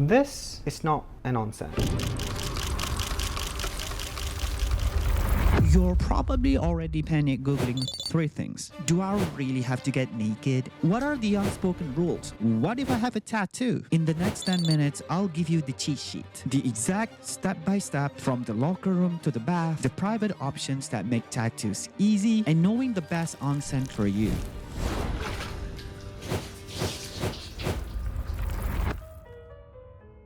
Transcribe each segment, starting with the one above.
This is not an onsen. You're probably already panic googling 3 things. Do I really have to get naked? What are the unspoken rules? What if I have a tattoo? In the next 10 minutes, I'll give you the cheat sheet. The exact step-by-step from the locker room to the bath, the private options that make tattoos easy, and knowing the best onsen for you.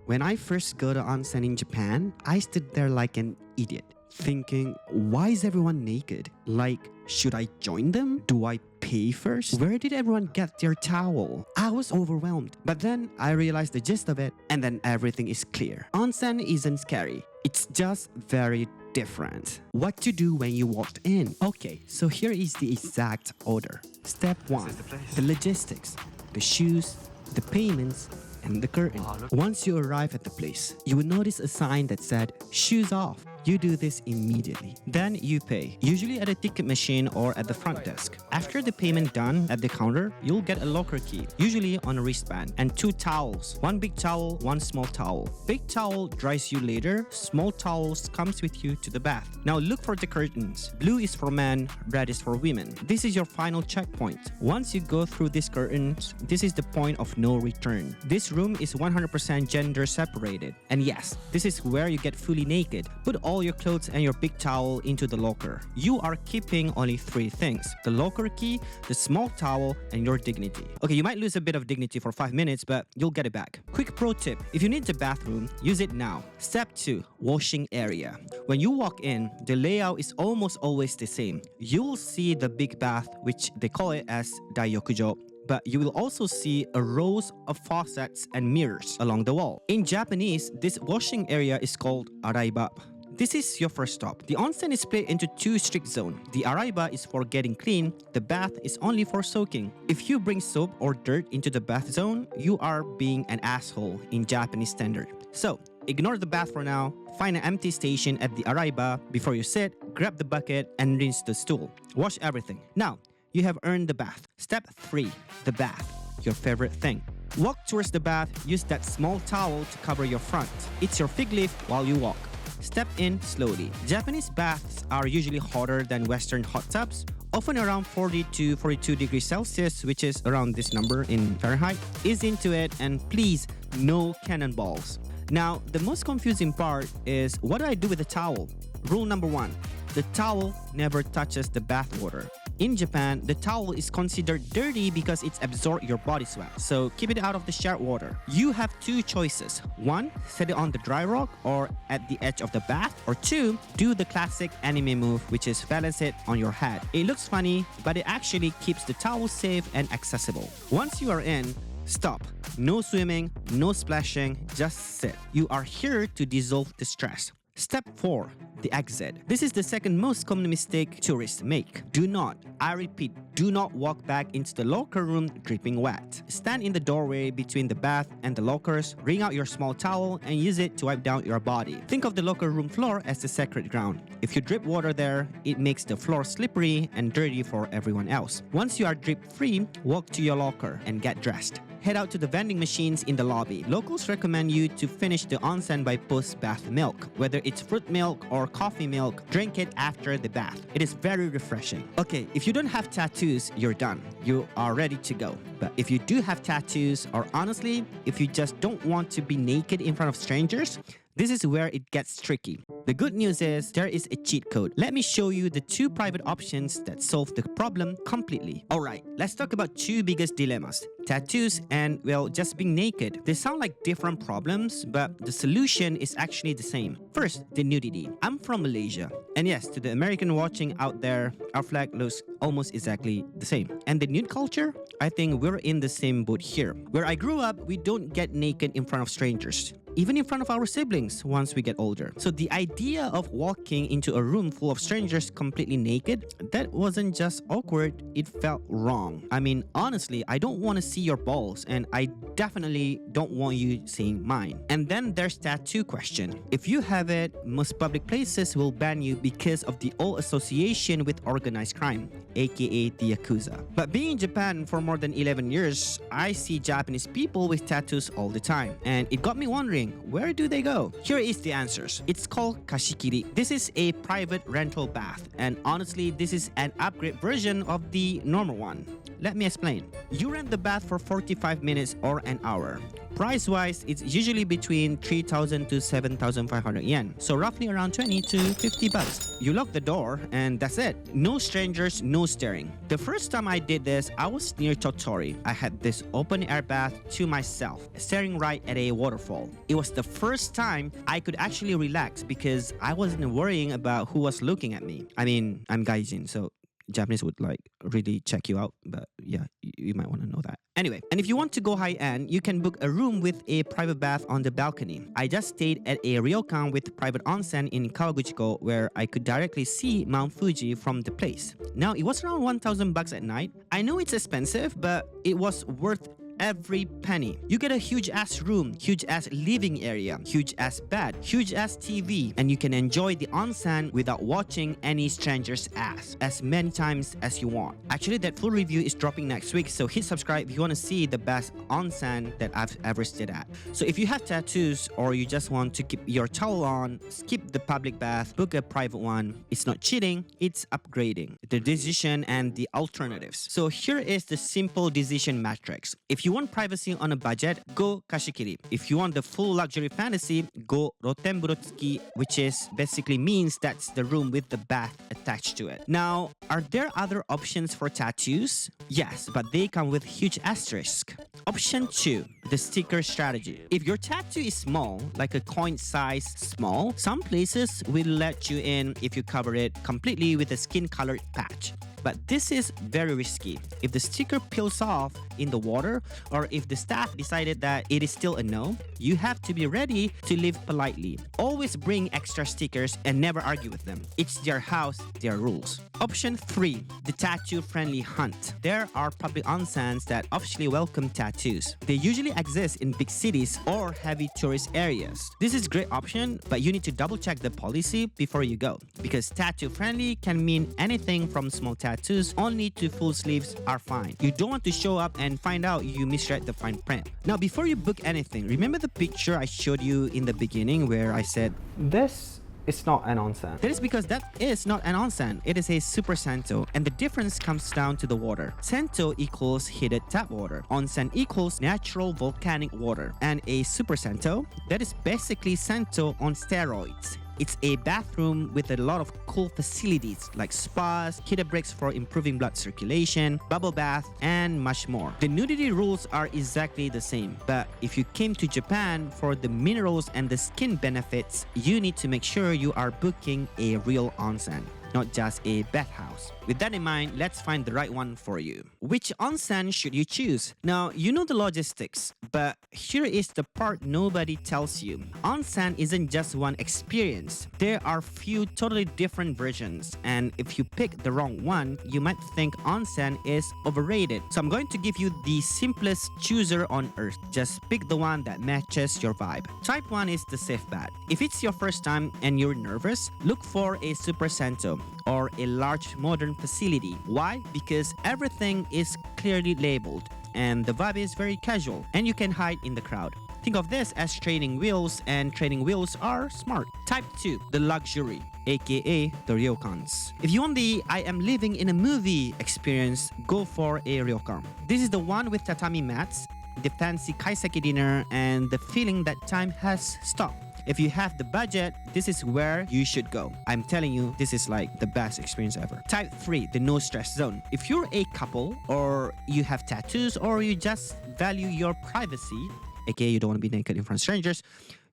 When I first go to onsen in Japan, I stood there like an idiot, thinking, why is everyone naked? Like, should I join them? Do I pay first? Where did everyone get their towel? I was overwhelmed. But then I realized the gist of it, and then everything is clear. Onsen isn't scary. It's just very different. What to do when you walked in? Okay, so here is the exact order. Step 1, the logistics, the shoes, the payments, and the curtain. Once you arrive at the place, you will notice a sign that said, shoes off. You do this immediately. Then you pay, usually at a ticket machine or at the front desk. After the payment done at the counter, you'll get a locker key, usually on a wristband, and 2 towels. 1 big towel, 1 small towel. Big towel dries you later, small towels comes with you to the bath. Now look for the curtains. Blue is for men, red is for women. This is your final checkpoint. Once you go through these curtains, this is the point of no return. This room is 100% gender separated. And yes, this is where you get fully naked. Put all your clothes and your big towel into the locker. You are keeping only 3 things: the locker key, the small towel, and your dignity. Okay, you might lose a bit of dignity for 5 minutes, but you'll get it back. Quick pro tip: if you need the bathroom, use it now. Step 2, washing area. When you walk in, the layout is almost always the same. You will see the big bath, which they call it as daiokujo, but you will also see a rows of faucets and mirrors along the wall. In Japanese, this washing area is called Araiba. This is your first stop. The onsen is split into 2 strict zones. The Araiba is for getting clean, the bath is only for soaking. If you bring soap or dirt into the bath zone, you are being an asshole in Japanese standard. So, ignore the bath for now, find an empty station at the Araiba before you sit, grab the bucket, and rinse the stool. Wash everything. Now, you have earned the bath. Step 3, the bath, your favorite thing. Walk towards the bath, use that small towel to cover your front. It's your fig leaf while you walk. Step in slowly. Japanese baths are usually hotter than Western hot tubs, often around 40 to 42 degrees Celsius, which is around this number in Fahrenheit. Ease into it, and please, no cannonballs. Now, the most confusing part is, what do I do with the towel? Rule number 1, the towel never touches the bath water. In Japan, the towel is considered dirty because it's absorbed your body sweat, so keep it out of the shower water. You have 2 choices. 1, set it on the dry rock or at the edge of the bath, or 2, do the classic anime move, which is balance it on your head. It looks funny, but it actually keeps the towel safe and accessible. Once you are in, stop. No swimming, no splashing, just sit. You are here to dissolve the stress. Step 4, the exit. This is the second most common mistake tourists make. Do not, I repeat, do not walk back into the locker room dripping wet. Stand in the doorway between the bath and the lockers, wring out your small towel, and use it to wipe down your body. Think of the locker room floor as the sacred ground. If you drip water there, it makes the floor slippery and dirty for everyone else. Once you are drip-free, walk to your locker and get dressed. Head out to the vending machines in the lobby. Locals recommend you to finish the onsen by post-bath milk. Whether it's fruit milk or coffee milk, drink it after the bath. It is very refreshing. Okay, if you don't have tattoos, you're done. You are ready to go. But if you do have tattoos, or honestly, if you just don't want to be naked in front of strangers, this is where it gets tricky. The good news is there is a cheat code. Let me show you the 2 private options that solve the problem completely. Alright, let's talk about 2 biggest dilemmas: tattoos and, well, just being naked. They sound like different problems, but the solution is actually the same. First, the nudity. I'm from Malaysia. And yes, to the American watching out there, our flag looks almost exactly the same. And the nude culture? I think we're in the same boat here. Where I grew up, we don't get naked in front of strangers, even in front of our siblings once we get older. So the idea of walking into a room full of strangers completely naked, that wasn't just awkward, it felt wrong. I mean, honestly, I don't want to see your balls, and I definitely don't want you seeing mine. And then there's tattoo question. If you have it, most public places will ban you because of the old association with organized crime. aka the Yakuza. But being in Japan for more than 11 years, I see Japanese people with tattoos all the time. And it got me wondering, where do they go? Here is the answers. It's called Kashikiri. This is a private rental bath. And honestly, this is an upgrade version of the normal one. Let me explain. You rent the bath for 45 minutes or an hour. Price-wise, it's usually between 3,000 to 7,500 yen. So roughly around 20 to 50 bucks. You lock the door and that's it. No strangers, no staring. The first time I did this, I was near Tottori. I had this open air bath to myself, staring right at a waterfall. It was the first time I could actually relax because I wasn't worrying about who was looking at me. I mean, I'm gaijin, so Japanese would like really check you out, but yeah, you might want to know that. Anyway, and if you want to go high-end, you can book a room with a private bath on the balcony. I just stayed at a ryokan with private onsen in Kawaguchiko where I could directly see Mount Fuji from the place. Now, it was around 1,000 bucks at night. I know it's expensive, but it was worth every penny. You get a huge ass room, huge ass living area, huge ass bed, huge ass TV, and you can enjoy the onsen without watching any stranger's ass as many times as you want. Actually, that full review is dropping next week, so hit subscribe if you want to see the best onsen that I've ever stayed at. So if you have tattoos or you just want to keep your towel on, skip the public bath, book a private one. It's not cheating, it's upgrading. The decision and the alternatives. So here is the simple decision matrix. If you want privacy on a budget, go Kashikiri. If you want the full luxury fantasy, go Rotenburo-tsuki, which is basically means that's the room with the bath attached to it. Now, are there other options for tattoos? Yes, but they come with huge asterisk. Option 2, the sticker strategy. If your tattoo is small, like a coin size small, some places will let you in if you cover it completely with a skin-colored patch. But this is very risky. If the sticker peels off in the water, or if the staff decided that it is still a no, you have to be ready to live politely. Always bring extra stickers and never argue with them. It's their house, their rules. Option 3, the tattoo-friendly hunt. There are public onsens that officially welcome tattoos. They usually exist in big cities or heavy tourist areas. This is a great option, but you need to double-check the policy before you go, because tattoo-friendly can mean anything from small tattoos only to full sleeves are fine. You don't want to show up and find out you misread the fine print. Now, before you book anything, remember the picture I showed you in the beginning where I said, This is not an onsen. that is because that is not an onsen, it is a super Sento, and the difference comes down to the water. Sento equals heated tap water. Onsen equals natural volcanic water. And a super Sento, that is basically Sento on steroids. It's a bathroom with a lot of cool facilities like spas, heated breaks for improving blood circulation, bubble bath, and much more. The nudity rules are exactly the same, but if you came to Japan for the minerals and the skin benefits, you need to make sure you are booking a real onsen, not just a bathhouse. With that in mind, let's find the right one for you. Which onsen should you choose? Now, you know the logistics, but here is the part nobody tells you. Onsen isn't just one experience. There are few totally different versions, and if you pick the wrong one, you might think onsen is overrated. So I'm going to give you the simplest chooser on earth. Just pick the one that matches your vibe. Type 1 is the safe bet. If it's your first time and you're nervous, look for a super Sento or a large modern facility. Why? Because everything is clearly labeled and the vibe is very casual and you can hide in the crowd. Think of this as training wheels, and training wheels are smart. Type 2, the luxury, aka the ryokans. If you want the I am living in a movie experience, go for a ryokan. This is the one with tatami mats, the fancy kaiseki dinner, and the feeling that time has stopped. If you have the budget, this is where you should go. I'm telling you, this is like the best experience ever. Type 3, the no stress zone. If you're a couple, or you have tattoos, or you just value your privacy, aka you don't want to be naked in front of strangers,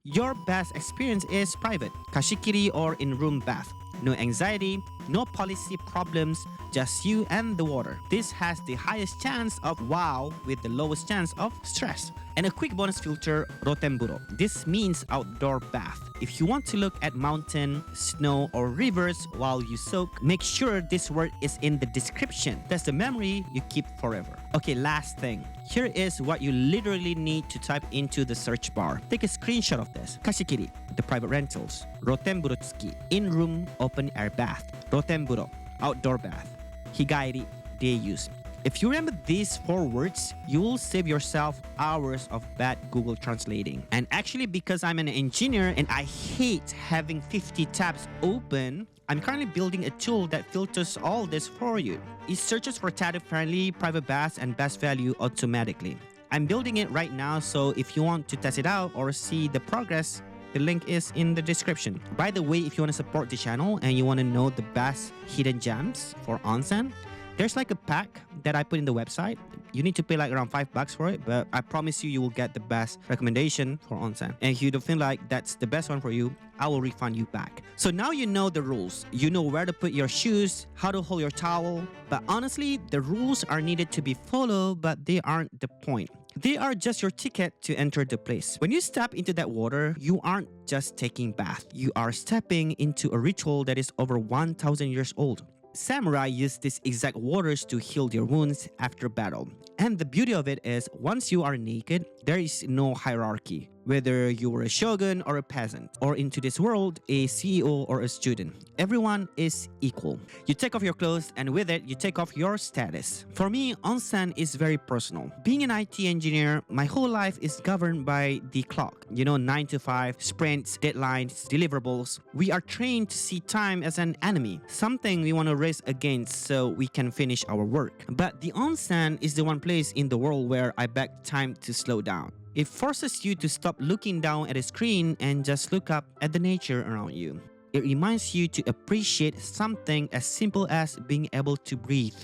your best experience is private, Kashikiri or in-room bath. No anxiety, no policy problems, just you and the water. This has the highest chance of wow with the lowest chance of stress. And a quick bonus filter, Rotenburo. This means outdoor bath. If you want to look at mountain, snow, or rivers while you soak, make sure this word is in the description. That's the memory you keep forever. Okay, last thing. Here is what you literally need to type into the search bar. Take a screenshot of this. Kashikiri, the private rentals. Rotenburo-tsuki, in-room open air bath. Rotenburo, outdoor bath. Higaeri, day use. If you remember these 4 words, you will save yourself hours of bad Google translating. And actually, because I'm an engineer and I hate having 50 tabs open, I'm currently building a tool that filters all this for you. It searches for tattoo-friendly, private baths, and best value automatically. I'm building it right now, so if you want to test it out or see the progress, the link is in the description. By the way, if you want to support the channel and you want to know the best hidden gems for onsen, there's like a pack that I put in the website. You need to pay like around $5 for it, but I promise you, you will get the best recommendation for onsen. And if you don't feel like that's the best one for you, I will refund you back. So now you know the rules. You know where to put your shoes, how to hold your towel. But honestly, the rules are needed to be followed, but they aren't the point. They are just your ticket to enter the place. When you step into that water, you aren't just taking bath. You are stepping into a ritual that is over 1,000 years old. Samurai use these exact waters to heal their wounds after battle. And the beauty of it is, once you are naked, there is no hierarchy. Whether you were a shogun or a peasant, or in today's world, a CEO or a student, everyone is equal. You take off your clothes, and with it, you take off your status. For me, onsen is very personal. Being an IT engineer, my whole life is governed by the clock. 9 to 5, sprints, deadlines, deliverables. We are trained to see time as an enemy, something we want to race against so we can finish our work. But the onsen is the one place in the world where I beg time to slow down. It forces you to stop looking down at a screen and just look up at the nature around you. It reminds you to appreciate something as simple as being able to breathe.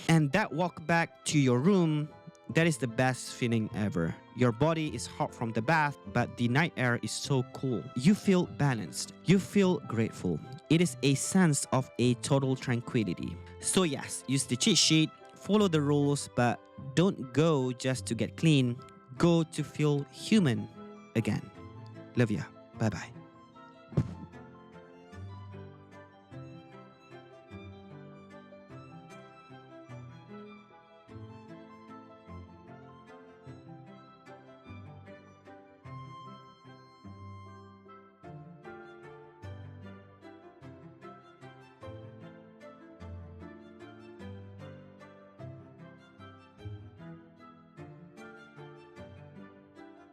And that walk back to your room, that is the best feeling ever. Your body is hot from the bath, but the night air is so cool. You feel balanced. You feel grateful. It is a sense of a total tranquility. So yes, use the cheat sheet, follow the rules, but don't go just to get clean. Go to feel human again. Love ya. Bye-bye.